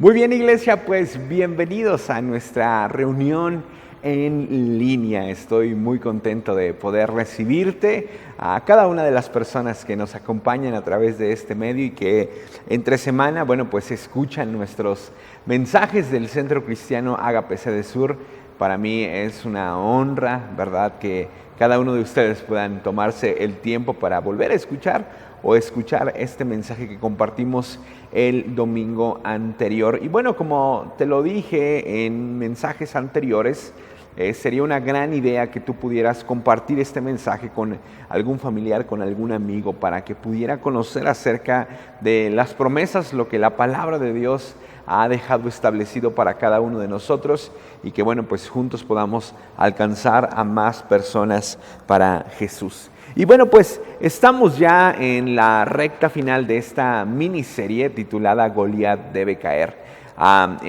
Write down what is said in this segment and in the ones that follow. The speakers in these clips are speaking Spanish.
Muy bien, iglesia, pues bienvenidos a nuestra reunión en línea. Estoy muy contento de poder recibirte, a cada una de las personas que nos acompañan a través de este medio y que entre semana, pues escuchan nuestros mensajes del Centro Cristiano Ágape Sede Sur. Para mí es una honra, ¿verdad?, que cada uno de ustedes puedan tomarse el tiempo para volver a escuchar este mensaje que compartimos el domingo anterior. Y como te lo dije en mensajes anteriores, sería una gran idea que tú pudieras compartir este mensaje con algún familiar, con algún amigo, para que pudiera conocer acerca de las promesas, lo que la palabra de Dios ha dejado establecido para cada uno de nosotros, y que pues juntos podamos alcanzar a más personas para Jesús. Y pues estamos ya en la recta final de esta miniserie titulada Goliat debe caer.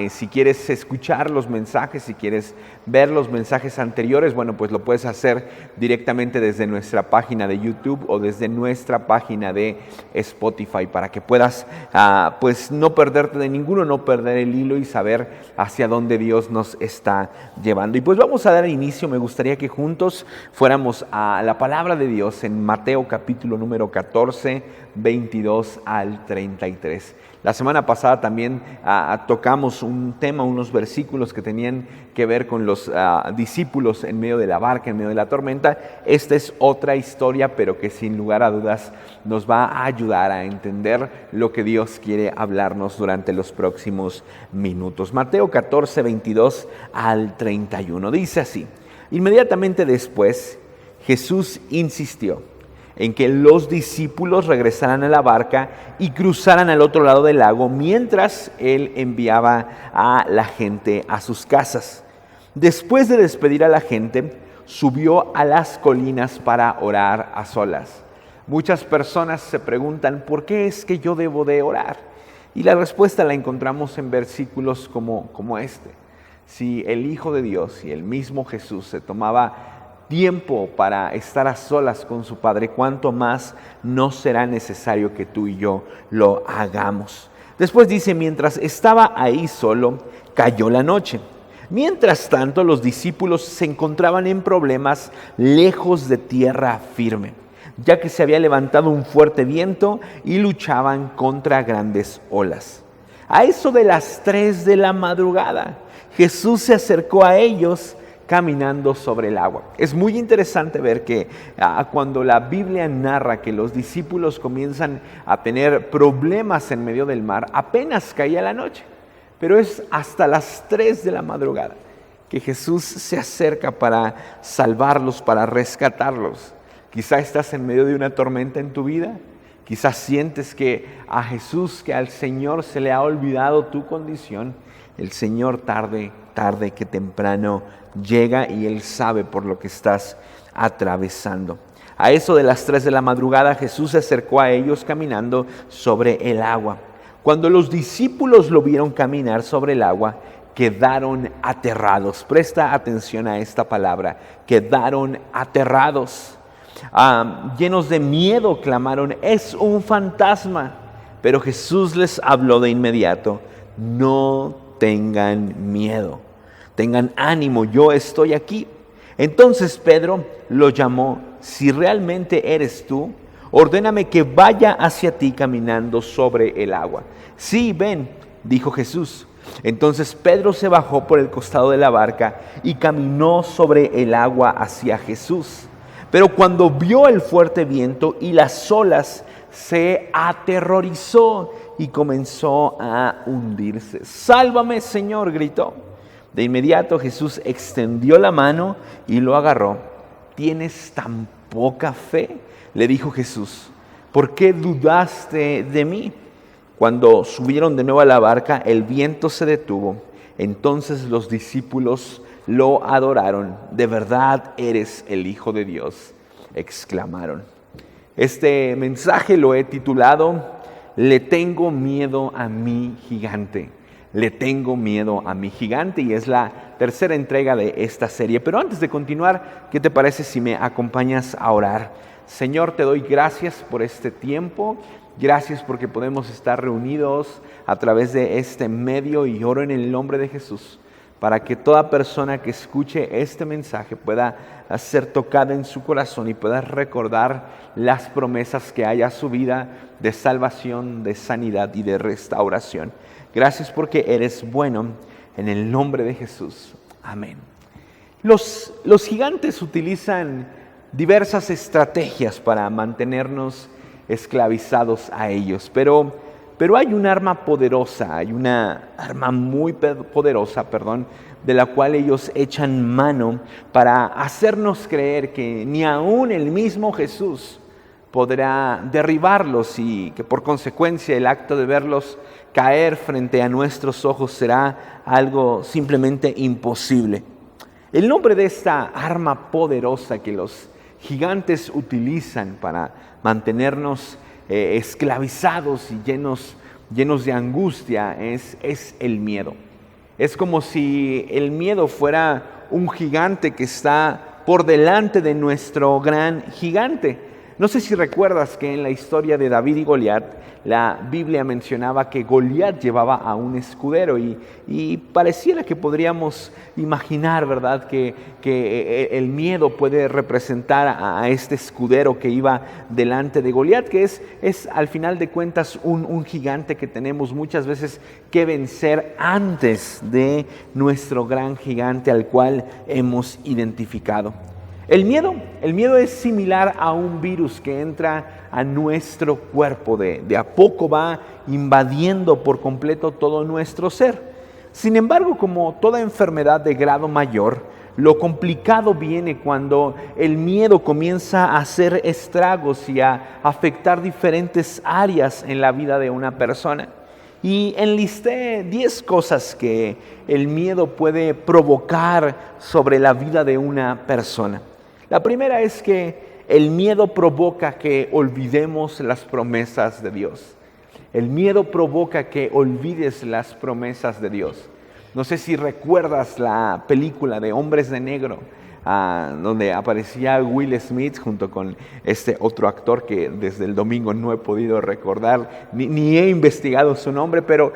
Si quieres escuchar los mensajes, si quieres ver los mensajes anteriores, pues lo puedes hacer directamente desde nuestra página de YouTube o desde nuestra página de Spotify, para que puedas no perderte de ninguno, no perder el hilo y saber hacia dónde Dios nos está llevando. Y vamos a dar inicio. Me gustaría que juntos fuéramos a la palabra de Dios en Mateo capítulo número 14, 22 al 33. La semana pasada también tocamos un tema, unos versículos que tenían que ver con los discípulos en medio de la barca, en medio de la tormenta. Esta es otra historia, pero que sin lugar a dudas nos va a ayudar a entender lo que Dios quiere hablarnos durante los próximos minutos. Mateo 14, 22 al 31. Dice así: inmediatamente después, Jesús insistió en que los discípulos regresaran a la barca y cruzaran al otro lado del lago mientras Él enviaba a la gente a sus casas. Después de despedir a la gente, subió a las colinas para orar a solas. Muchas personas se preguntan, ¿por qué es que yo debo de orar? Y la respuesta la encontramos en versículos como este. Si el Hijo de Dios y el mismo Jesús se tomaba tiempo para estar a solas con su Padre, ¿cuánto más no será necesario que tú y yo lo hagamos? Después dice: mientras estaba ahí solo, cayó la noche. Mientras tanto, los discípulos se encontraban en problemas lejos de tierra firme, ya que se había levantado un fuerte viento y luchaban contra grandes olas. A eso de las 3 de la madrugada, Jesús se acercó a ellos caminando sobre el agua. Es muy interesante ver que cuando la Biblia narra que los discípulos comienzan a tener problemas en medio del mar, apenas caía la noche, pero es hasta las 3 de la madrugada que Jesús se acerca para salvarlos, para rescatarlos. Quizá estás en medio de una tormenta en tu vida, quizás sientes que a Jesús, que al Señor se le ha olvidado tu condición. El Señor tarde que temprano llega, y Él sabe por lo que estás atravesando. A eso de las 3 de la madrugada, Jesús se acercó a ellos caminando sobre el agua. Cuando los discípulos lo vieron caminar sobre el agua, quedaron aterrados. Presta atención a esta palabra: quedaron aterrados. Llenos de miedo clamaron: ¡es un fantasma! Pero Jesús les habló de inmediato: no tengan miedo, tengan ánimo, yo estoy aquí. Entonces Pedro lo llamó: si realmente eres tú, ordéname que vaya hacia ti caminando sobre el agua. Sí, ven, dijo Jesús. Entonces Pedro se bajó por el costado de la barca y caminó sobre el agua hacia Jesús. Pero cuando vio el fuerte viento y las olas, se aterrorizó y comenzó a hundirse. ¡Sálvame, Señor!, gritó. De inmediato Jesús extendió la mano y lo agarró. ¿Tienes tan poca fe?, le dijo Jesús. ¿Por qué dudaste de mí? Cuando subieron de nuevo a la barca, el viento se detuvo. Entonces los discípulos lo adoraron. «De verdad eres el Hijo de Dios», exclamaron. Este mensaje lo he titulado: Le tengo miedo a mi gigante. Le tengo miedo a mi gigante, y es la tercera entrega de esta serie. Pero antes de continuar, ¿qué te parece si me acompañas a orar? Señor, te doy gracias por este tiempo. Gracias porque podemos estar reunidos a través de este medio y oro en el nombre de Jesús para que toda persona que escuche este mensaje pueda ser tocada en su corazón y pueda recordar las promesas que hay a su vida de salvación, de sanidad y de restauración. Gracias porque eres bueno, en el nombre de Jesús. Amén. Los gigantes utilizan diversas estrategias para mantenernos esclavizados a ellos, pero hay un arma poderosa, hay una arma muy poderosa, de la cual ellos echan mano para hacernos creer que ni aún el mismo Jesús podrá derribarlos y que por consecuencia el acto de verlos caer frente a nuestros ojos será algo simplemente imposible. El nombre de esta arma poderosa que los gigantes utilizan para mantenernos esclavizados y llenos de angustia es el miedo. Es como si el miedo fuera un gigante que está por delante de nuestro gran gigante. No sé si recuerdas que en la historia de David y Goliat, la Biblia mencionaba que Goliat llevaba a un escudero y pareciera que podríamos imaginar, ¿verdad?, que el miedo puede representar a este escudero que iba delante de Goliat, que es al final de cuentas un gigante que tenemos muchas veces que vencer antes de nuestro gran gigante al cual hemos identificado. El miedo es similar a un virus que entra a nuestro cuerpo, de a poco va invadiendo por completo todo nuestro ser. Sin embargo, como toda enfermedad de grado mayor, lo complicado viene cuando el miedo comienza a hacer estragos y a afectar diferentes áreas en la vida de una persona. Y enlisté 10 cosas que el miedo puede provocar sobre la vida de una persona. La primera es que el miedo provoca que olvidemos las promesas de Dios. El miedo provoca que olvides las promesas de Dios. No sé si recuerdas la película de Hombres de Negro, donde aparecía Will Smith junto con este otro actor que desde el domingo no he podido recordar, ni he investigado su nombre, pero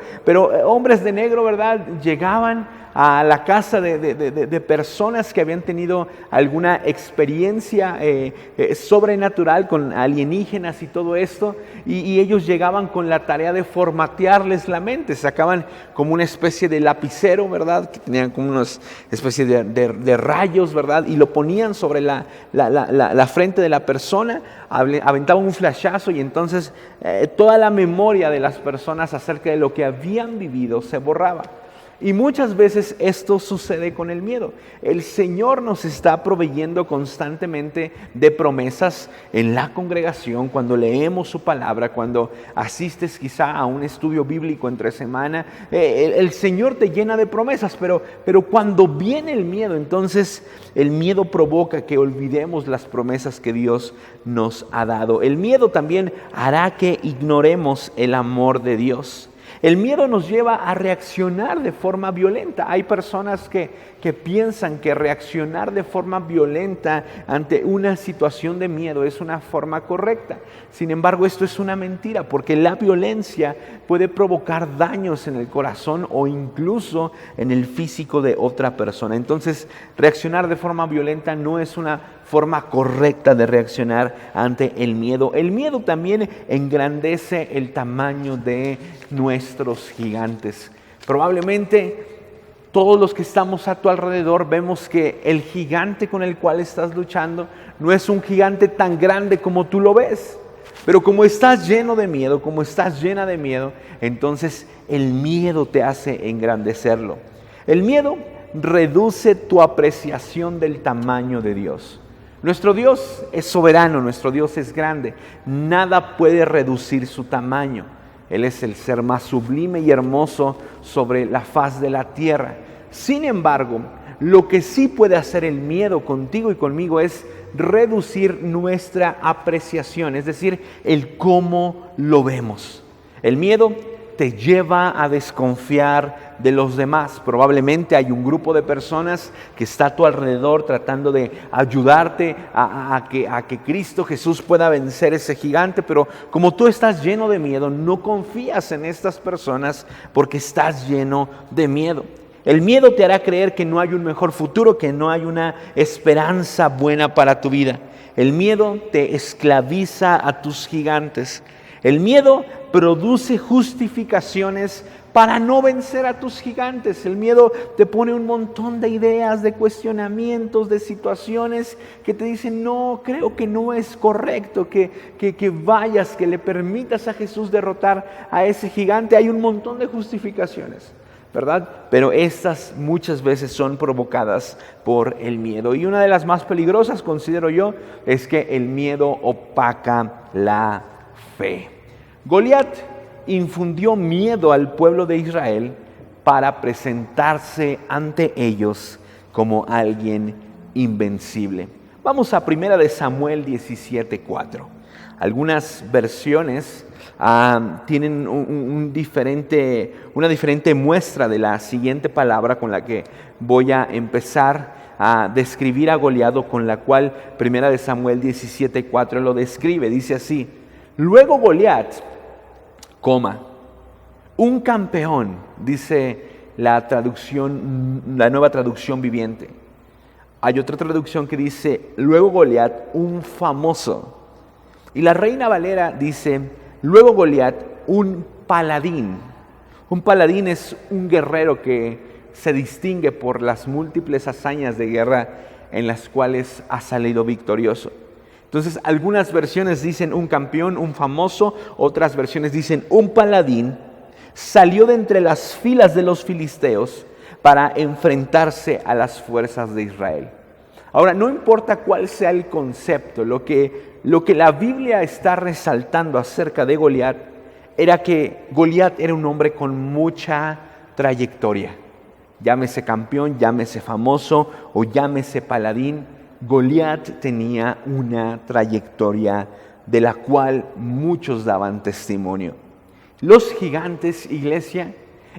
Hombres de Negro, ¿verdad?, llegaban a la casa de personas que habían tenido alguna experiencia sobrenatural con alienígenas y todo esto, y ellos llegaban con la tarea de formatearles la mente. Sacaban como una especie de lapicero, ¿verdad?, que tenían como una especie de rayos, ¿verdad?, y lo ponían sobre la frente de la persona, aventaban un flashazo y entonces toda la memoria de las personas acerca de lo que habían vivido se borraba. Y muchas veces esto sucede con el miedo. El Señor nos está proveyendo constantemente de promesas en la congregación, cuando leemos su palabra, cuando asistes quizá a un estudio bíblico entre semana. El Señor te llena de promesas, pero cuando viene el miedo, entonces el miedo provoca que olvidemos las promesas que Dios nos ha dado. El miedo también hará que ignoremos el amor de Dios. El miedo nos lleva a reaccionar de forma violenta. Hay personas que piensan que reaccionar de forma violenta ante una situación de miedo es una forma correcta. Sin embargo, esto es una mentira, porque la violencia puede provocar daños en el corazón o incluso en el físico de otra persona. Entonces, reaccionar de forma violenta no es una forma correcta de reaccionar ante el miedo. El miedo también engrandece el tamaño de nuestros gigantes. Probablemente todos los que estamos a tu alrededor vemos que el gigante con el cual estás luchando no es un gigante tan grande como tú lo ves. Pero como estás lleno de miedo, como estás llena de miedo, entonces el miedo te hace engrandecerlo. El miedo reduce tu apreciación del tamaño de Dios. Nuestro Dios es soberano, nuestro Dios es grande. Nada puede reducir su tamaño. Él es el ser más sublime y hermoso sobre la faz de la tierra. Sin embargo, lo que sí puede hacer el miedo contigo y conmigo es reducir nuestra apreciación, es decir, el cómo lo vemos. El miedo te lleva a desconfiar de los demás. Probablemente hay un grupo de personas que está a tu alrededor tratando de ayudarte a que Cristo Jesús pueda vencer ese gigante, pero como tú estás lleno de miedo, no confías en estas personas porque estás lleno de miedo. El miedo te hará creer que no hay un mejor futuro, que no hay una esperanza buena para tu vida. El miedo te esclaviza a tus gigantes. El miedo produce justificaciones para no vencer a tus gigantes. El miedo te pone un montón de ideas, de cuestionamientos, de situaciones que te dicen, no, creo que no es correcto que vayas, que le permitas a Jesús derrotar a ese gigante. Hay un montón de justificaciones, ¿verdad? Pero estas muchas veces son provocadas por el miedo. Y una de las más peligrosas, considero yo, es que el miedo opaca la fe. Goliat infundió miedo al pueblo de Israel para presentarse ante ellos como alguien invencible. Vamos a 1 de Samuel 17:4. Algunas versiones tienen una diferente muestra de la siguiente palabra con la que voy a empezar a describir a Goliat, con la cual 1 de Samuel 17:4 lo describe. Dice así: luego Goliat, un campeón, dice la nueva traducción viviente. Hay otra traducción que dice, luego Goliat, un famoso. Y la Reina Valera dice, luego Goliat, un paladín. Un paladín es un guerrero que se distingue por las múltiples hazañas de guerra en las cuales ha salido victorioso. Entonces, algunas versiones dicen un campeón, un famoso, otras versiones dicen un paladín, salió de entre las filas de los filisteos para enfrentarse a las fuerzas de Israel. Ahora, no importa cuál sea el concepto, lo que la Biblia está resaltando acerca de Goliat era que Goliat era un hombre con mucha trayectoria. Llámese campeón, llámese famoso o llámese paladín, Goliat tenía una trayectoria de la cual muchos daban testimonio. Los gigantes, iglesia,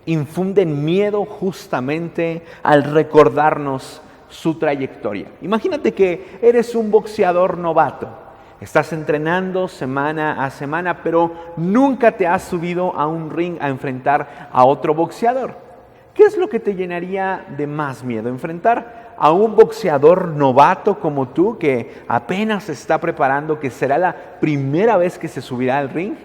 infunden miedo justamente al recordarnos su trayectoria. Imagínate que eres un boxeador novato. Estás entrenando semana a semana, pero nunca te has subido a un ring a enfrentar a otro boxeador. ¿Qué es lo que te llenaría de más miedo? ¿Enfrentar a un boxeador novato como tú que apenas se está preparando, que será la primera vez que se subirá al ring?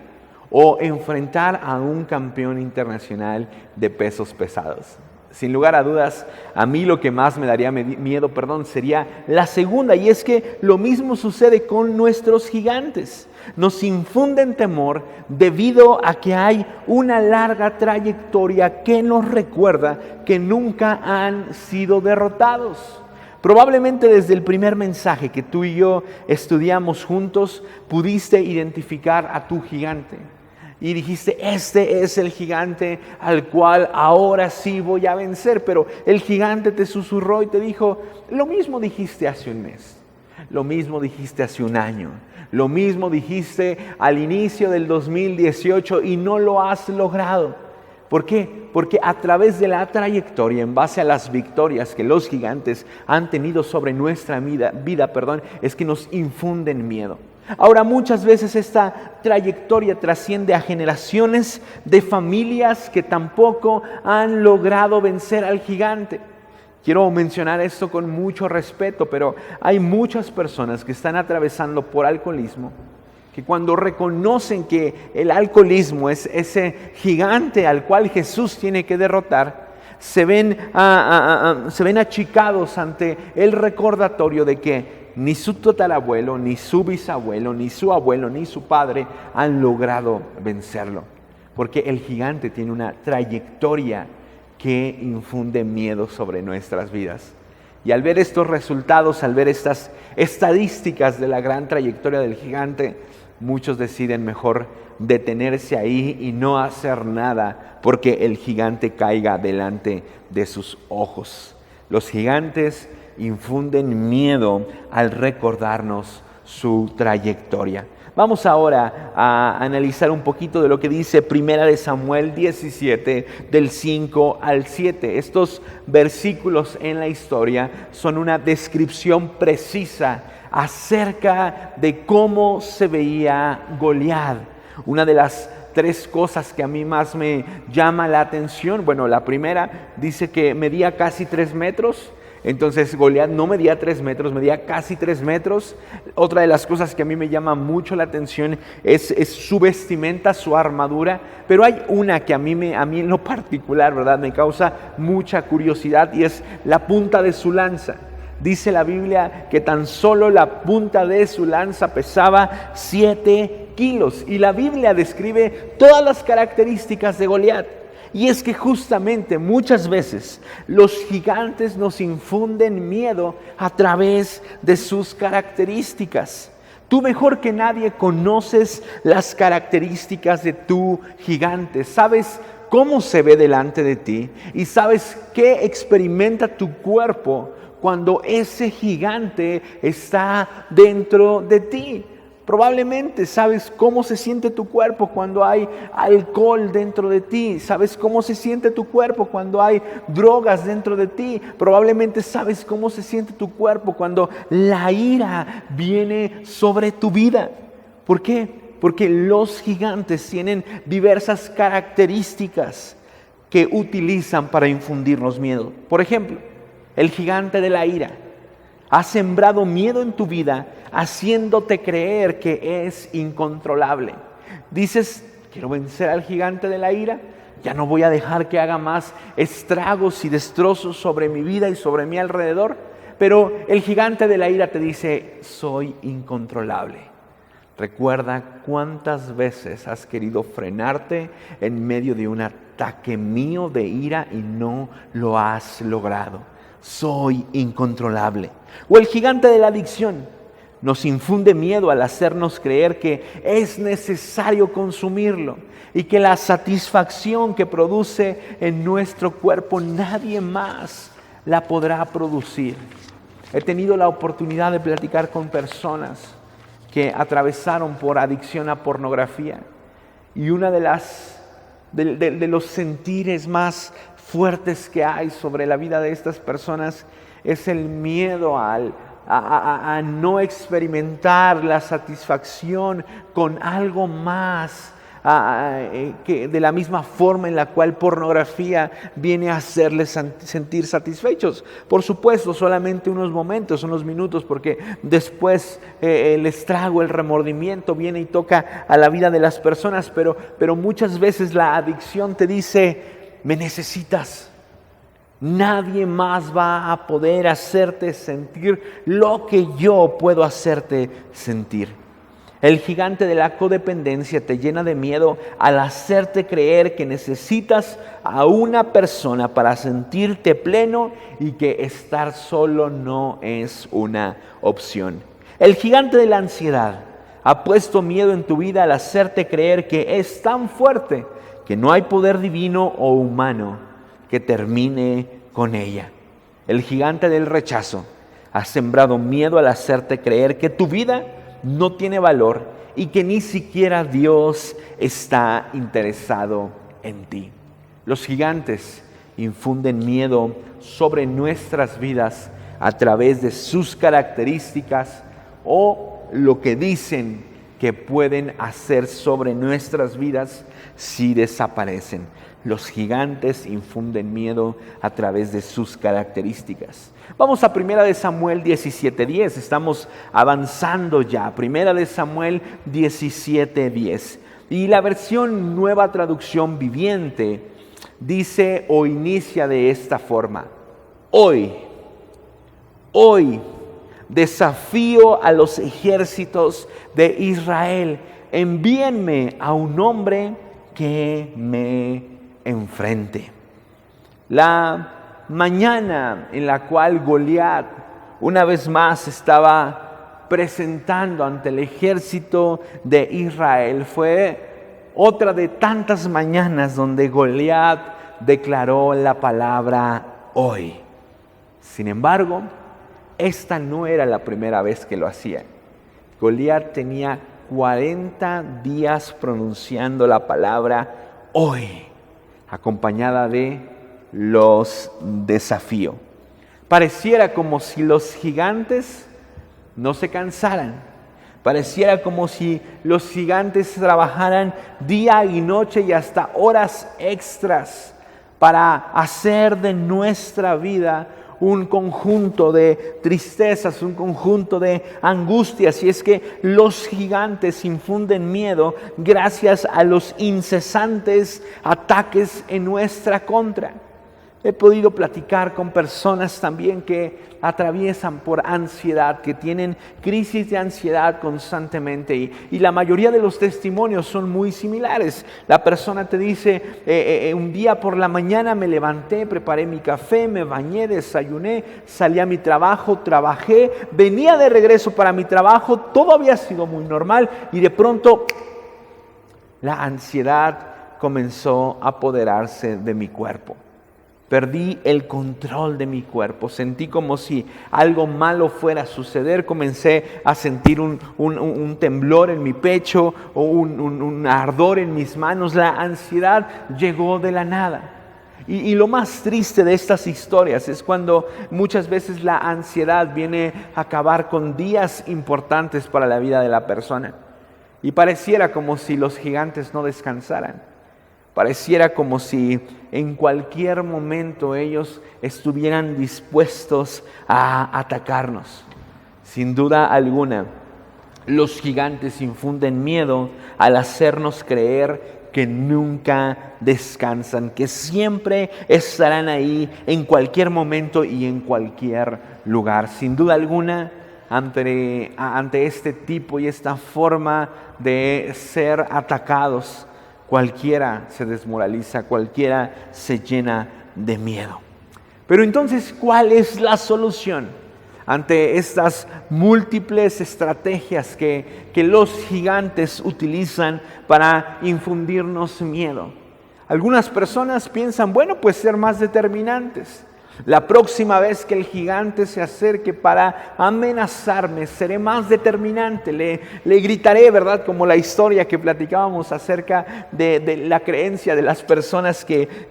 ¿O enfrentar a un campeón internacional de pesos pesados? Sin lugar a dudas, a mí lo que más me daría miedo, sería la segunda, y es que lo mismo sucede con nuestros gigantes. Nos infunden temor debido a que hay una larga trayectoria que nos recuerda que nunca han sido derrotados. Probablemente desde el primer mensaje que tú y yo estudiamos juntos, pudiste identificar a tu gigante. Y dijiste, este es el gigante al cual ahora sí voy a vencer. Pero el gigante te susurró y te dijo, lo mismo dijiste hace un mes, lo mismo dijiste hace un año, lo mismo dijiste al inicio del 2018 y no lo has logrado. ¿Por qué? Porque a través de la trayectoria, en base a las victorias que los gigantes han tenido sobre nuestra vida, es que nos infunden miedo. Ahora, muchas veces esta trayectoria trasciende a generaciones de familias que tampoco han logrado vencer al gigante. Quiero mencionar esto con mucho respeto, pero hay muchas personas que están atravesando por alcoholismo, que cuando reconocen que el alcoholismo es ese gigante al cual Jesús tiene que derrotar, se ven achicados ante el recordatorio de que ni su tatarabuelo, ni su bisabuelo, ni su abuelo, ni su padre han logrado vencerlo. Porque el gigante tiene una trayectoria que infunde miedo sobre nuestras vidas. Y al ver estos resultados, al ver estas estadísticas de la gran trayectoria del gigante, muchos deciden mejor detenerse ahí y no hacer nada porque el gigante caiga delante de sus ojos. Los gigantes infunden miedo al recordarnos su trayectoria. Vamos ahora a analizar un poquito de lo que dice Primera de Samuel 17, del 5 al 7. Estos versículos en la historia son una descripción precisa acerca de cómo se veía Goliat. Una de las tres cosas que a mí más me llama la atención, bueno, la primera dice que medía casi 3 metros. Entonces Goliat no medía 3 metros, medía casi 3 metros. Otra de las cosas que a mí me llama mucho la atención es su vestimenta, su armadura. Pero hay una que a mí en lo particular, ¿verdad?, me causa mucha curiosidad, y es la punta de su lanza. Dice la Biblia que tan solo la punta de su lanza pesaba 7 kilos. Y la Biblia describe todas las características de Goliat. Y es que justamente muchas veces los gigantes nos infunden miedo a través de sus características. Tú mejor que nadie conoces las características de tu gigante. Sabes cómo se ve delante de ti y sabes qué experimenta tu cuerpo cuando ese gigante está dentro de ti. Probablemente sabes cómo se siente tu cuerpo cuando hay alcohol dentro de ti. Sabes cómo se siente tu cuerpo cuando hay drogas dentro de ti. Probablemente sabes cómo se siente tu cuerpo cuando la ira viene sobre tu vida. ¿Por qué? Porque los gigantes tienen diversas características que utilizan para infundirnos miedo. Por ejemplo, el gigante de la ira ha sembrado miedo en tu vida, haciéndote creer que es incontrolable. Dices, quiero vencer al gigante de la ira, ya no voy a dejar que haga más estragos y destrozos sobre mi vida y sobre mi alrededor. Pero el gigante de la ira te dice, soy incontrolable. Recuerda cuántas veces has querido frenarte en medio de un ataque mío de ira y no lo has logrado. Soy incontrolable. O el gigante de la adicción nos infunde miedo al hacernos creer que es necesario consumirlo y que la satisfacción que produce en nuestro cuerpo nadie más la podrá producir. He tenido la oportunidad de platicar con personas que atravesaron por adicción a pornografía, y una de los sentires más fuertes que hay sobre la vida de estas personas es el miedo a no experimentar la satisfacción con algo más, que de la misma forma en la cual pornografía viene a hacerles sentir satisfechos. Por supuesto, solamente unos momentos, unos minutos, porque después el estrago, el remordimiento viene y toca a la vida de las personas, pero muchas veces la adicción te dice, me necesitas. Nadie más va a poder hacerte sentir lo que yo puedo hacerte sentir. El gigante de la codependencia te llena de miedo al hacerte creer que necesitas a una persona para sentirte pleno y que estar solo no es una opción. El gigante de la ansiedad ha puesto miedo en tu vida al hacerte creer que es tan fuerte que no hay poder divino o humano que termine con ella. El gigante del rechazo ha sembrado miedo al hacerte creer que tu vida no tiene valor y que ni siquiera Dios está interesado en ti. Los gigantes infunden miedo sobre nuestras vidas a través de sus características o lo que dicen que pueden hacer sobre nuestras vidas si desaparecen. Los gigantes infunden miedo a través de sus características. Vamos a 1 de Samuel 17:10. Estamos avanzando ya. 1 de Samuel 17:10. Y la versión Nueva Traducción Viviente dice o inicia de esta forma. Hoy desafío a los ejércitos de Israel. Envíenme a un hombre que me enfrente. La mañana en la cual Goliat una vez más estaba presentando ante el ejército de Israel fue otra de tantas mañanas donde Goliat declaró la palabra hoy. Sin embargo, esta no era la primera vez que lo hacía. Goliat tenía 40 días pronunciando la palabra hoy, acompañada de los desafíos. Pareciera como si los gigantes no se cansaran. Pareciera como si los gigantes trabajaran día y noche y hasta horas extras para hacer de nuestra vida un conjunto de tristezas, un conjunto de angustias. Y es que los gigantes infunden miedo gracias a los incesantes ataques en nuestra contra. He podido platicar con personas también que atraviesan por ansiedad, que tienen crisis de ansiedad constantemente y la mayoría de los testimonios son muy similares. La persona te dice, un día por la mañana me levanté, preparé mi café, me bañé, desayuné, salí a mi trabajo, trabajé, venía de regreso para mi trabajo, todo había sido muy normal y de pronto la ansiedad comenzó a apoderarse de mi cuerpo. Perdí el control de mi cuerpo, sentí como si algo malo fuera a suceder, comencé a sentir un temblor en mi pecho o un ardor en mis manos. La ansiedad llegó de la nada. Y lo más triste de estas historias es cuando muchas veces la ansiedad viene a acabar con días importantes para la vida de la persona. Y pareciera como si los gigantes no descansaran. Pareciera como si en cualquier momento ellos estuvieran dispuestos a atacarnos. Sin duda alguna, los gigantes infunden miedo al hacernos creer que nunca descansan, que siempre estarán ahí en cualquier momento y en cualquier lugar. Sin duda alguna, ante este tipo y esta forma de ser atacados, cualquiera se desmoraliza, cualquiera se llena de miedo. Pero entonces, ¿cuál es la solución ante estas múltiples estrategias que los gigantes utilizan para infundirnos miedo? Algunas personas piensan, bueno, pues ser más determinantes. La próxima vez que el gigante se acerque para amenazarme, seré más determinante, le gritaré, ¿verdad? Como la historia que platicábamos acerca de la creencia de las personas que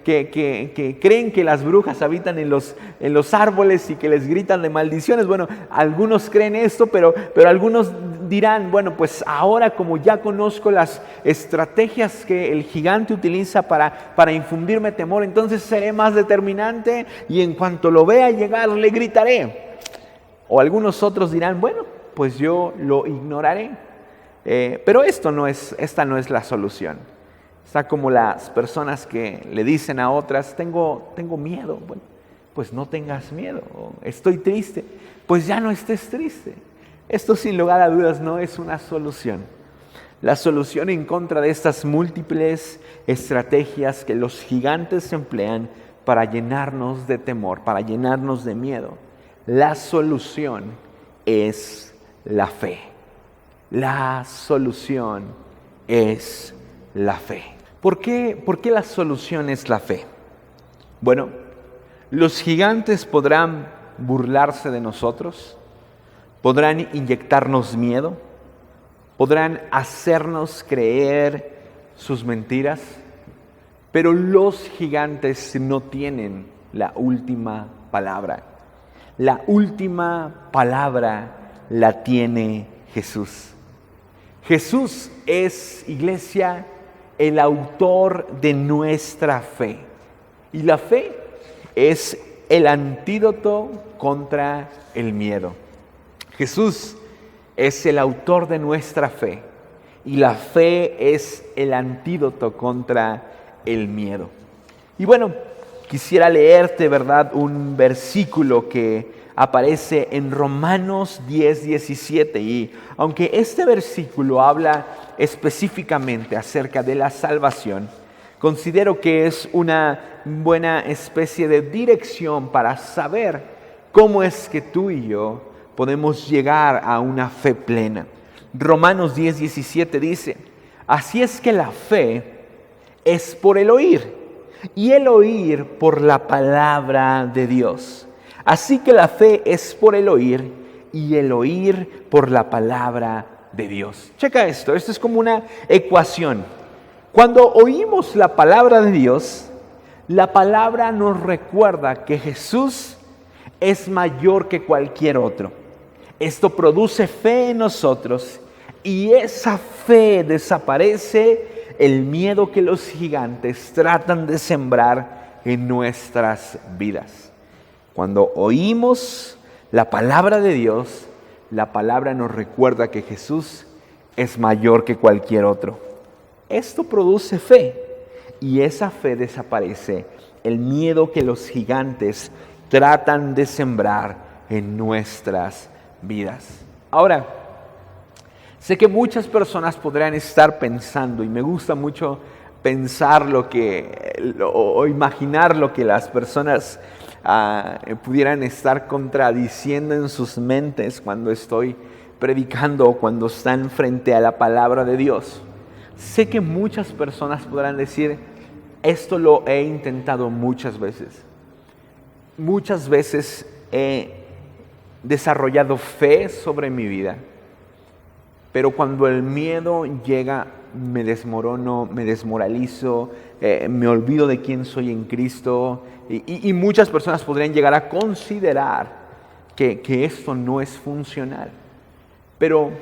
creen que las brujas habitan en los árboles y que les gritan de maldiciones. Bueno, algunos creen esto, pero algunos dirán, bueno, pues ahora como ya conozco las estrategias que el gigante utiliza para infundirme temor, entonces seré más determinante y en cuanto lo vea llegar le gritaré. O algunos otros dirán, bueno, pues yo lo ignoraré. Pero esta no es la solución. Está como las personas que le dicen a otras, tengo miedo. Bueno, pues no tengas miedo. O, estoy triste, pues ya no estés triste. Esto sin lugar a dudas no es una solución. La solución en contra de estas múltiples estrategias que los gigantes emplean para llenarnos de temor, para llenarnos de miedo, la solución es la fe. La solución es la fe. ¿Por qué la solución es la fe? Bueno, los gigantes podrán burlarse de nosotros, podrán inyectarnos miedo, podrán hacernos creer sus mentiras, pero los gigantes no tienen la última palabra. La última palabra la tiene Jesús. Jesús es, iglesia, el autor de nuestra fe. Y la fe es el antídoto contra el miedo. Jesús es el autor de nuestra fe. Y la fe es el antídoto contra el miedo. Y bueno, quisiera leerte, ¿verdad?, un versículo que aparece en Romanos 10:17. Y aunque este versículo habla específicamente acerca de la salvación, considero que es una buena especie de dirección para saber cómo es que tú y yo podemos llegar a una fe plena. Romanos 10:17 dice, así es que la fe es por el oír, y el oír por la palabra de Dios. Así que la fe es por el oír, y el oír por la palabra de Dios. Checa esto es como una ecuación. Cuando oímos la palabra de Dios, la palabra nos recuerda que Jesús es mayor que cualquier otro. Esto produce fe en nosotros y esa fe desaparece el miedo que los gigantes tratan de sembrar en nuestras vidas. Cuando oímos la palabra de Dios, la palabra nos recuerda que Jesús es mayor que cualquier otro. Esto produce fe y esa fe desaparece el miedo que los gigantes tratan de sembrar en nuestras vidas. Ahora, sé que muchas personas podrán estar pensando, y me gusta mucho pensar o imaginar lo que las personas pudieran estar contradiciendo en sus mentes cuando estoy predicando o cuando están frente a la palabra de Dios. Sé que muchas personas podrán decir, esto lo he intentado muchas veces. Muchas veces he desarrollado fe sobre mi vida, pero cuando el miedo llega, me desmorono, me desmoralizo, me olvido de quién soy en Cristo y muchas personas podrían llegar a considerar que esto no es funcional. Pero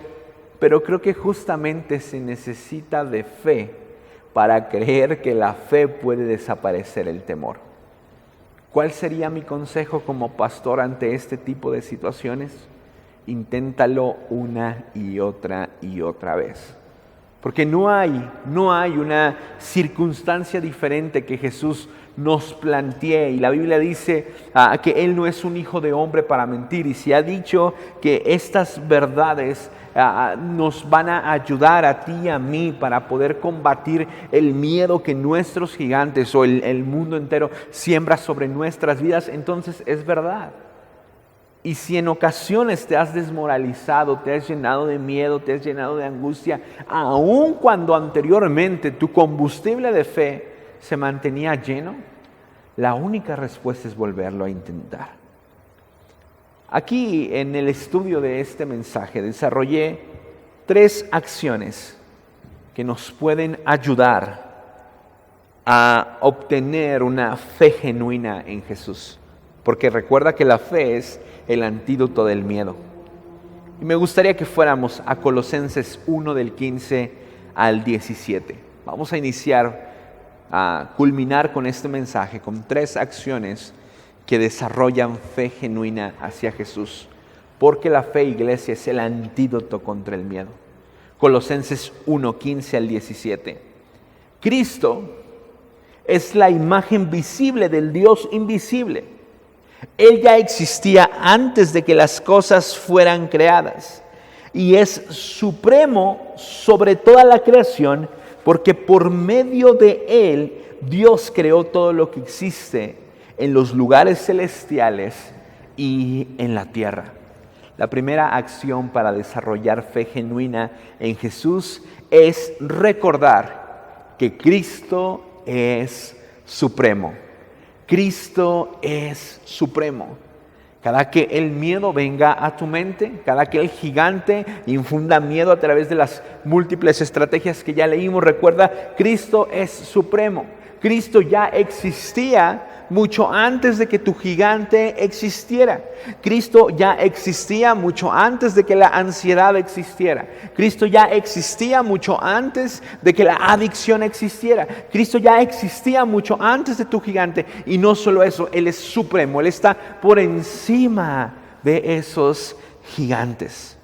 creo que justamente se necesita de fe para creer que la fe puede desaparecer el temor. ¿Cuál sería mi consejo como pastor ante este tipo de situaciones? Inténtalo una y otra vez. Porque no hay una circunstancia diferente que Jesús nos plantee. Y la Biblia dice que Él no es un hijo de hombre para mentir. Y si ha dicho que estas verdades nos van a ayudar a ti y a mí para poder combatir el miedo que nuestros gigantes o el mundo entero siembra sobre nuestras vidas, entonces es verdad. Y si en ocasiones te has desmoralizado, te has llenado de miedo, te has llenado de angustia, aun cuando anteriormente tu combustible de fe se mantenía lleno, la única respuesta es volverlo a intentar. Aquí en el estudio de este mensaje desarrollé 3 acciones que nos pueden ayudar a obtener una fe genuina en Jesús. Porque recuerda que la fe es el antídoto del miedo. Y me gustaría que fuéramos a Colosenses 1 del 15 al 17. Vamos a iniciar, a culminar con este mensaje con 3 acciones que desarrollan fe genuina hacia Jesús. Porque la fe, iglesia, es el antídoto contra el miedo. Colosenses 1, 15 al 17. Cristo es la imagen visible del Dios invisible. Él ya existía antes de que las cosas fueran creadas y es supremo sobre toda la creación porque por medio de Él Dios creó todo lo que existe en los lugares celestiales y en la tierra. La primera acción para desarrollar fe genuina en Jesús es recordar que Cristo es supremo. Cristo es supremo. Cada que el miedo venga a tu mente, cada que el gigante infunda miedo a través de las múltiples estrategias que ya leímos, recuerda, Cristo es supremo. Cristo ya existía mucho antes de que tu gigante existiera. Cristo ya existía mucho antes de que la ansiedad existiera. Cristo ya existía mucho antes de que la adicción existiera. Cristo ya existía mucho antes de tu gigante. Y no solo eso, Él es supremo. Él está por encima de esos gigantes.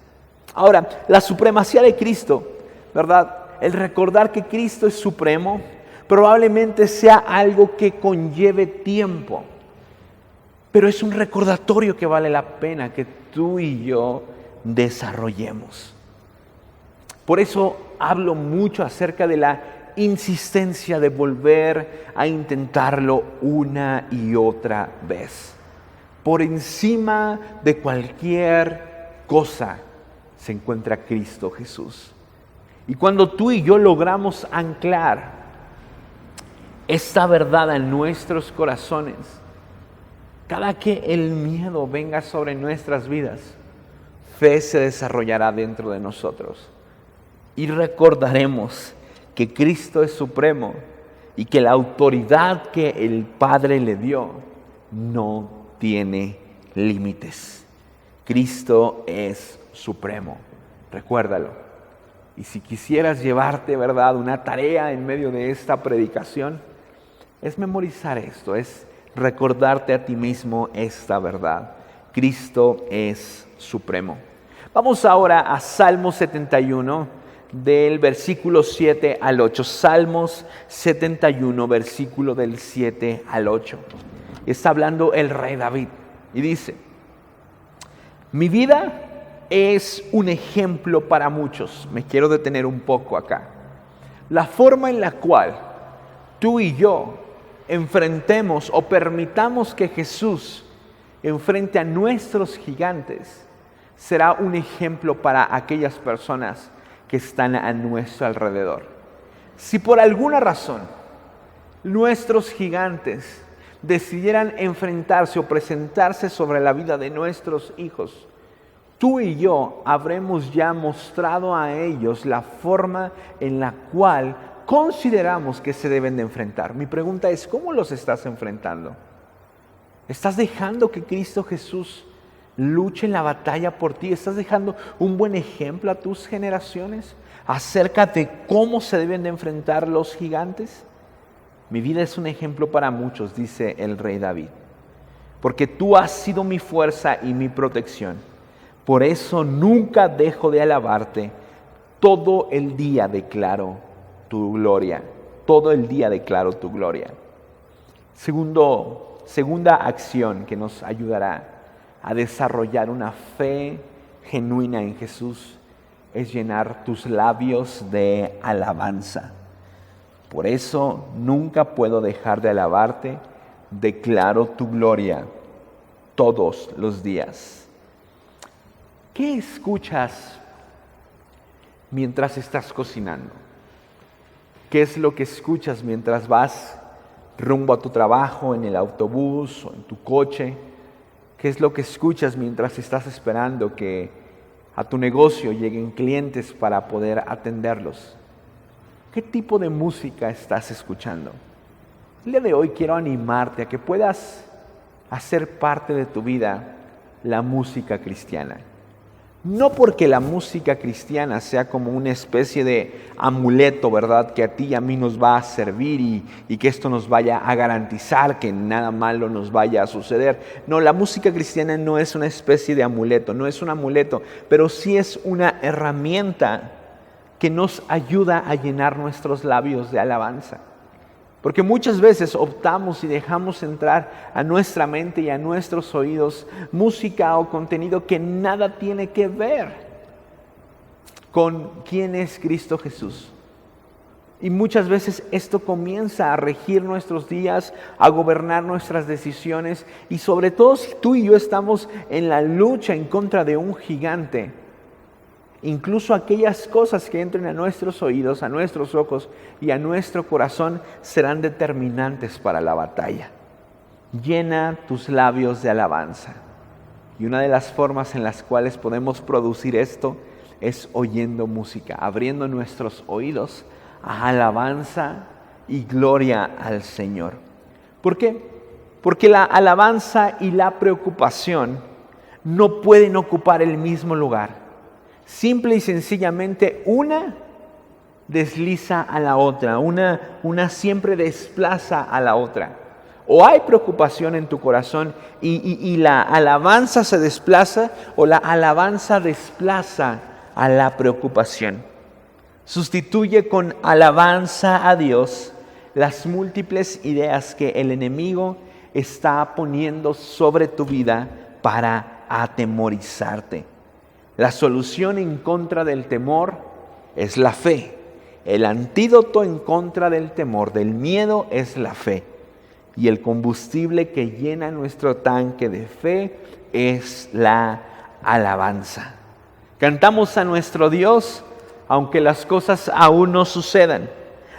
Ahora, la supremacía de Cristo, ¿verdad? El recordar que Cristo es supremo probablemente sea algo que conlleve tiempo, pero es un recordatorio que vale la pena que tú y yo desarrollemos. Por eso hablo mucho acerca de la insistencia de volver a intentarlo una y otra vez. Por encima de cualquier cosa se encuentra Cristo Jesús. Y cuando tú y yo logramos anclar esta verdad en nuestros corazones, cada que el miedo venga sobre nuestras vidas, fe se desarrollará dentro de nosotros. y recordaremos que Cristo es supremo y que la autoridad que el Padre le dio no tiene límites. Cristo es supremo, recuérdalo. Y si quisieras llevarte, ¿verdad?, una tarea en medio de esta predicación, es memorizar esto, es recordarte a ti mismo esta verdad. Cristo es supremo. Vamos ahora a Salmo 71, del versículo 7 al 8. Salmos 71, versículo del 7 al 8. Está hablando el rey David y dice: mi vida es un ejemplo para muchos. Me quiero detener un poco acá. La forma en la cual tú y yo enfrentemos o permitamos que Jesús enfrente a nuestros gigantes será un ejemplo para aquellas personas que están a nuestro alrededor. Si por alguna razón nuestros gigantes decidieran enfrentarse o presentarse sobre la vida de nuestros hijos, tú y yo habremos ya mostrado a ellos la forma en la cual consideramos que se deben de enfrentar. Mi pregunta es: ¿cómo los estás enfrentando? ¿Estás dejando que Cristo Jesús luche en la batalla por ti? ¿Estás dejando un buen ejemplo a tus generaciones acerca de cómo se deben de enfrentar los gigantes? Mi vida es un ejemplo para muchos, dice el rey David, porque tú has sido mi fuerza y mi protección. Por eso nunca dejo de alabarte. Todo el día declaro tu gloria. Todo el día declaro tu gloria. Segunda acción que nos ayudará a desarrollar una fe genuina en Jesús es llenar tus labios de alabanza. Por eso nunca puedo dejar de alabarte. Declaro tu gloria todos los días. ¿Qué escuchas mientras estás cocinando? ¿Qué es lo que escuchas mientras vas rumbo a tu trabajo, en el autobús o en tu coche? ¿Qué es lo que escuchas mientras estás esperando que a tu negocio lleguen clientes para poder atenderlos? ¿Qué tipo de música estás escuchando? El día de hoy quiero animarte a que puedas hacer parte de tu vida la música cristiana. No porque la música cristiana sea como una especie de amuleto, ¿verdad?, que a ti y a mí nos va a servir y que esto nos vaya a garantizar que nada malo nos vaya a suceder. No, la música cristiana no es una especie de amuleto, no es un amuleto, pero sí es una herramienta que nos ayuda a llenar nuestros labios de alabanza. Porque muchas veces optamos y dejamos entrar a nuestra mente y a nuestros oídos música o contenido que nada tiene que ver con quién es Cristo Jesús. Y muchas veces esto comienza a regir nuestros días, a gobernar nuestras decisiones. Y sobre todo si tú y yo estamos en la lucha en contra de un gigante, incluso aquellas cosas que entren a nuestros oídos, a nuestros ojos y a nuestro corazón serán determinantes para la batalla. Llena tus labios de alabanza. Y una de las formas en las cuales podemos producir esto es oyendo música, abriendo nuestros oídos a alabanza y gloria al Señor. ¿Por qué? Porque la alabanza y la preocupación no pueden ocupar el mismo lugar. Simple y sencillamente una desliza a la otra, una siempre desplaza a la otra. O hay preocupación en tu corazón y la alabanza se desplaza, o la alabanza desplaza a la preocupación. Sustituye con alabanza a Dios las múltiples ideas que el enemigo está poniendo sobre tu vida para atemorizarte. La solución en contra del temor es la fe. El antídoto en contra del temor, del miedo, es la fe. Y el combustible que llena nuestro tanque de fe es la alabanza. Cantamos a nuestro Dios aunque las cosas aún no sucedan,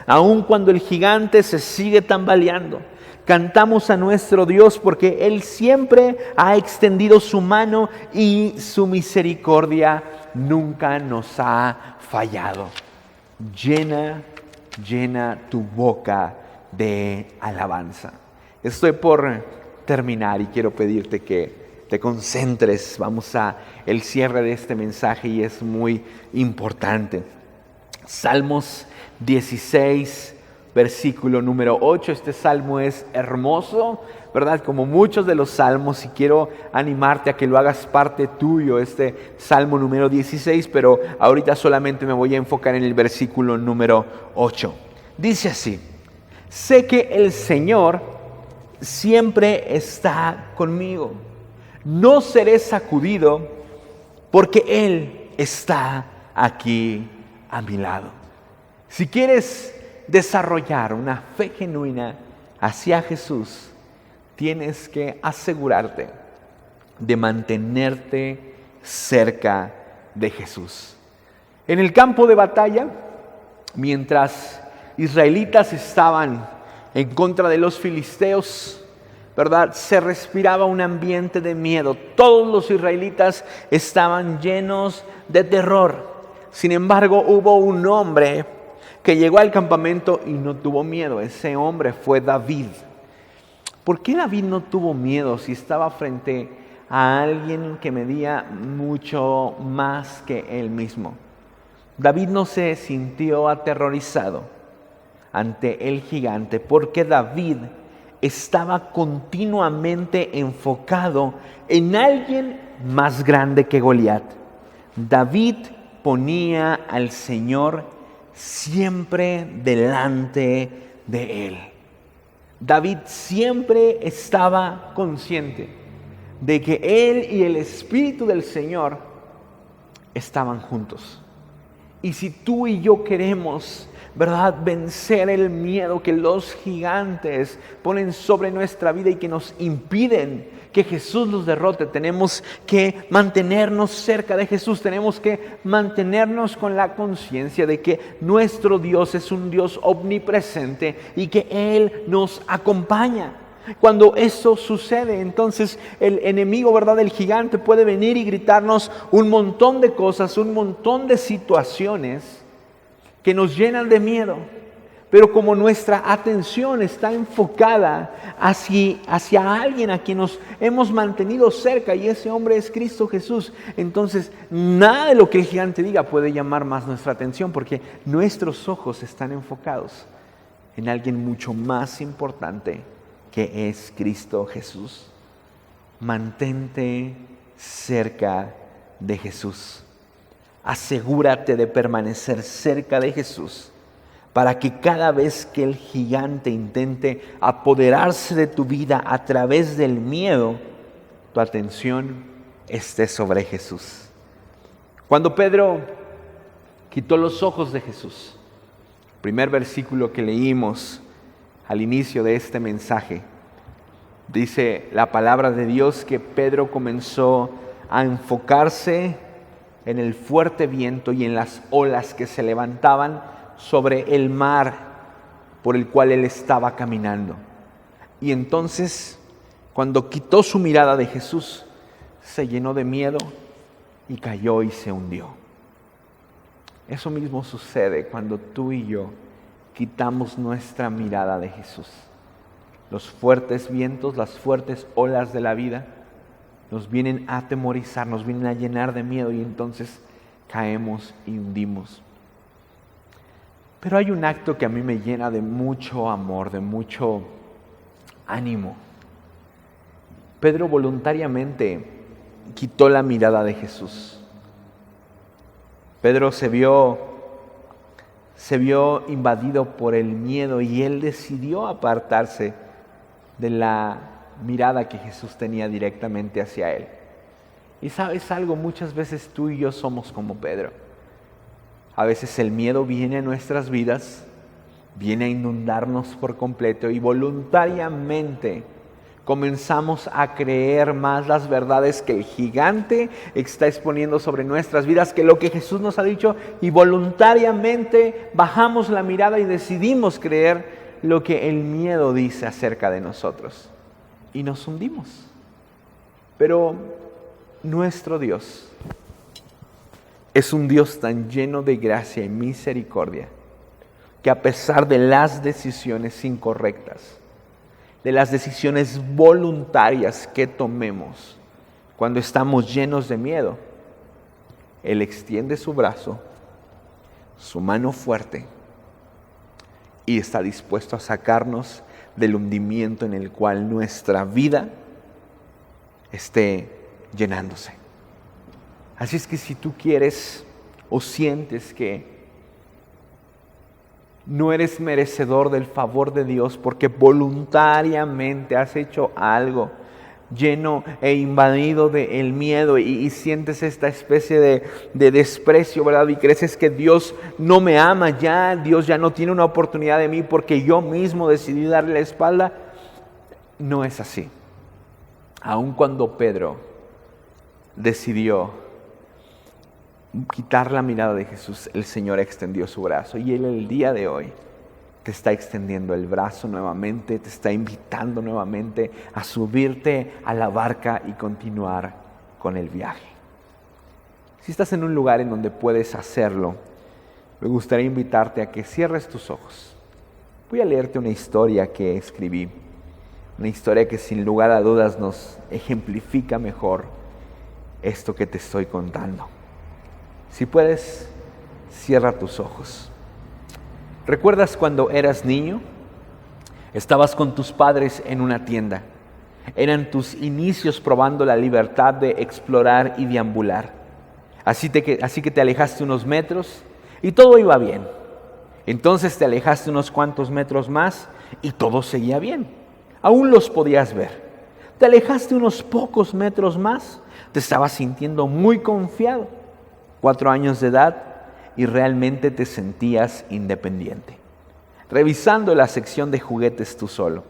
aun cuando el gigante se sigue tambaleando. Cantamos a nuestro Dios porque Él siempre ha extendido su mano y su misericordia nunca nos ha fallado. llena tu boca de alabanza. Estoy por terminar y quiero pedirte que te concentres. Vamos a el cierre de este mensaje y es muy importante. Salmos 16, versículo número 8. Este salmo es hermoso, ¿verdad? Como muchos de los salmos, y quiero animarte a que lo hagas parte tuyo, este salmo número 16, pero ahorita solamente me voy a enfocar en el versículo número 8. Dice así: sé que el Señor siempre está conmigo. No seré sacudido porque Él está aquí a mi lado. Si quieres desarrollar una fe genuina hacia Jesús, tienes que asegurarte de mantenerte cerca de Jesús. En el campo de batalla, mientras israelitas estaban en contra de los filisteos, ¿verdad?, se respiraba un ambiente de miedo. Todos los israelitas estaban llenos de terror. Sin embargo, hubo un hombre que llegó al campamento y no tuvo miedo. Ese hombre fue David. ¿Por qué David no tuvo miedo si estaba frente a alguien que medía mucho más que él mismo? David no se sintió aterrorizado ante el gigante porque David estaba continuamente enfocado en alguien más grande que Goliat. David ponía al Señor siempre delante de él. David siempre estaba consciente de que él y el Espíritu del Señor estaban juntos. Y si tú y yo queremos, ¿verdad?, vencer el miedo que los gigantes ponen sobre nuestra vida y que nos impiden que Jesús los derrote, tenemos que mantenernos cerca de Jesús. Tenemos que mantenernos con la conciencia de que nuestro Dios es un Dios omnipresente y que Él nos acompaña. Cuando eso sucede, entonces el enemigo, ¿verdad?, el gigante puede venir y gritarnos un montón de cosas, un montón de situaciones que nos llenan de miedo. Pero como nuestra atención está enfocada hacia alguien a quien nos hemos mantenido cerca, y ese hombre es Cristo Jesús, entonces nada de lo que el gigante diga puede llamar más nuestra atención, porque nuestros ojos están enfocados en alguien mucho más importante, que es Cristo Jesús. Mantente cerca de Jesús. Asegúrate de permanecer cerca de Jesús para que cada vez que el gigante intente apoderarse de tu vida a través del miedo, tu atención esté sobre Jesús. Cuando Pedro quitó los ojos de Jesús, el primer versículo que leímos al inicio de este mensaje, dice la palabra de Dios que Pedro comenzó a enfocarse en el fuerte viento y en las olas que se levantaban sobre el mar por el cual él estaba caminando. Y entonces, cuando quitó su mirada de Jesús, se llenó de miedo y cayó y se hundió. Eso mismo sucede cuando tú y yo quitamos nuestra mirada de Jesús. Los fuertes vientos, las fuertes olas de la vida nos vienen a atemorizar, nos vienen a llenar de miedo y entonces caemos y hundimos. Pero hay un acto que a mí me llena de mucho amor, de mucho ánimo. Pedro voluntariamente quitó la mirada de Jesús. Pedro se vio invadido por el miedo y él decidió apartarse de la mirada que Jesús tenía directamente hacia él. Y sabes algo, muchas veces tú y yo somos como Pedro. A veces el miedo viene a nuestras vidas, viene a inundarnos por completo y voluntariamente comenzamos a creer más las verdades que el gigante está exponiendo sobre nuestras vidas que lo que Jesús nos ha dicho, y voluntariamente bajamos la mirada y decidimos creer lo que el miedo dice acerca de nosotros y nos hundimos. Pero nuestro Dios es un Dios tan lleno de gracia y misericordia que a pesar de las decisiones incorrectas, de las decisiones voluntarias que tomemos cuando estamos llenos de miedo, Él extiende su brazo, su mano fuerte, y está dispuesto a sacarnos del hundimiento en el cual nuestra vida esté llenándose. Así es que si tú quieres o sientes que no eres merecedor del favor de Dios porque voluntariamente has hecho algo lleno e invadido del miedo y sientes esta especie de desprecio, ¿verdad? Y crees que Dios no me ama ya, Dios ya no tiene una oportunidad de mí porque yo mismo decidí darle la espalda. No es así. Aun cuando Pedro decidió quitar la mirada de Jesús, el Señor extendió su brazo y Él el día de hoy te está extendiendo el brazo nuevamente, te está invitando nuevamente a subirte a la barca y continuar con el viaje. Si estás en un lugar en donde puedes hacerlo, me gustaría invitarte a que cierres tus ojos. Voy a leerte una historia que escribí, una historia que sin lugar a dudas nos ejemplifica mejor esto que te estoy contando. Si puedes, cierra tus ojos. ¿Recuerdas cuando eras niño? Estabas con tus padres en una tienda. Eran tus inicios probando la libertad de explorar y deambular. Así que te alejaste unos metros y todo iba bien. Entonces te alejaste unos cuantos metros más y todo seguía bien. Aún los podías ver. Te alejaste unos pocos metros más, te estabas sintiendo muy confiado. 4 años de edad y realmente te sentías independiente. Revisando la sección de juguetes tú solo.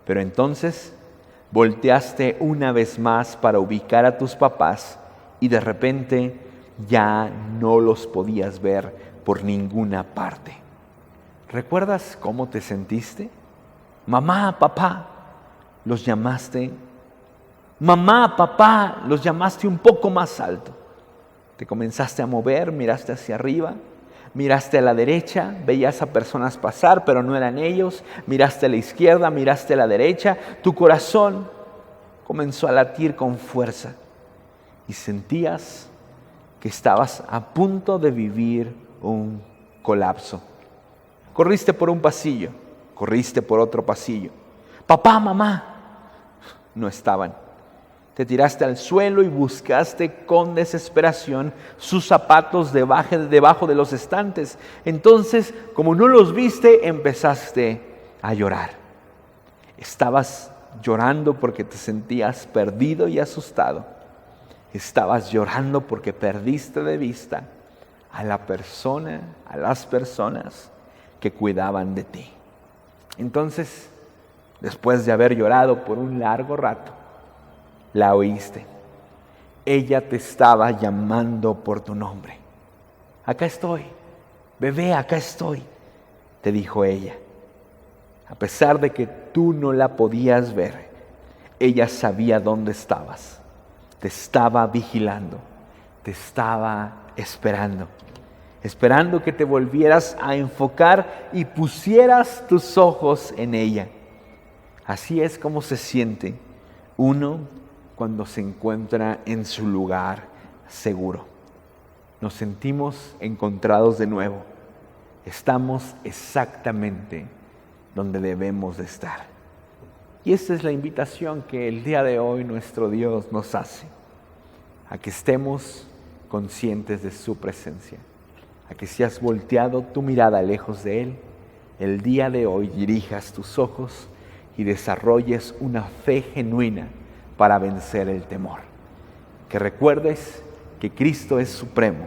Pero entonces volteaste una vez más para ubicar a tus papás y de repente ya no los podías ver por ninguna parte. ¿Recuerdas cómo te sentiste? Mamá, papá, los llamaste. Mamá, papá, los llamaste un poco más alto. Te comenzaste a mover, miraste hacia arriba, miraste a la derecha, veías a personas pasar, pero no eran ellos. Miraste a la izquierda, miraste a la derecha. Tu corazón comenzó a latir con fuerza y sentías que estabas a punto de vivir un colapso. Corriste por un pasillo, corriste por otro pasillo. Papá, mamá, no estaban. Te tiraste al suelo y buscaste con desesperación sus zapatos debajo de los estantes. Entonces, como no los viste, empezaste a llorar. Estabas llorando porque te sentías perdido y asustado. Estabas llorando porque perdiste de vista a las personas que cuidaban de ti. Entonces, después de haber llorado por un largo rato, la oíste. Ella te estaba llamando por tu nombre. Acá estoy, bebé, acá estoy, te dijo ella. A pesar de que tú no la podías ver, ella sabía dónde estabas. Te estaba vigilando, te estaba esperando que te volvieras a enfocar y pusieras tus ojos en ella. Así es como se siente uno cuando se encuentra en su lugar seguro. Nos sentimos encontrados de nuevo. Estamos exactamente donde debemos de estar. Y esta es la invitación que el día de hoy nuestro Dios nos hace, a que estemos conscientes de su presencia, a que si has volteado tu mirada lejos de Él, el día de hoy dirijas tus ojos y desarrolles una fe genuina para vencer el temor. Que recuerdes que Cristo es supremo,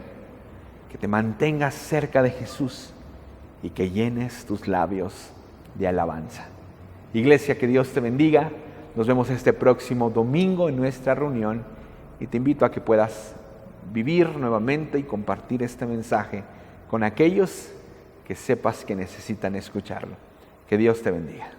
que te mantengas cerca de Jesús y que llenes tus labios de alabanza. Iglesia, que Dios te bendiga. Nos vemos este próximo domingo en nuestra reunión y te invito a que puedas vivir nuevamente y compartir este mensaje con aquellos que sepas que necesitan escucharlo. Que Dios te bendiga.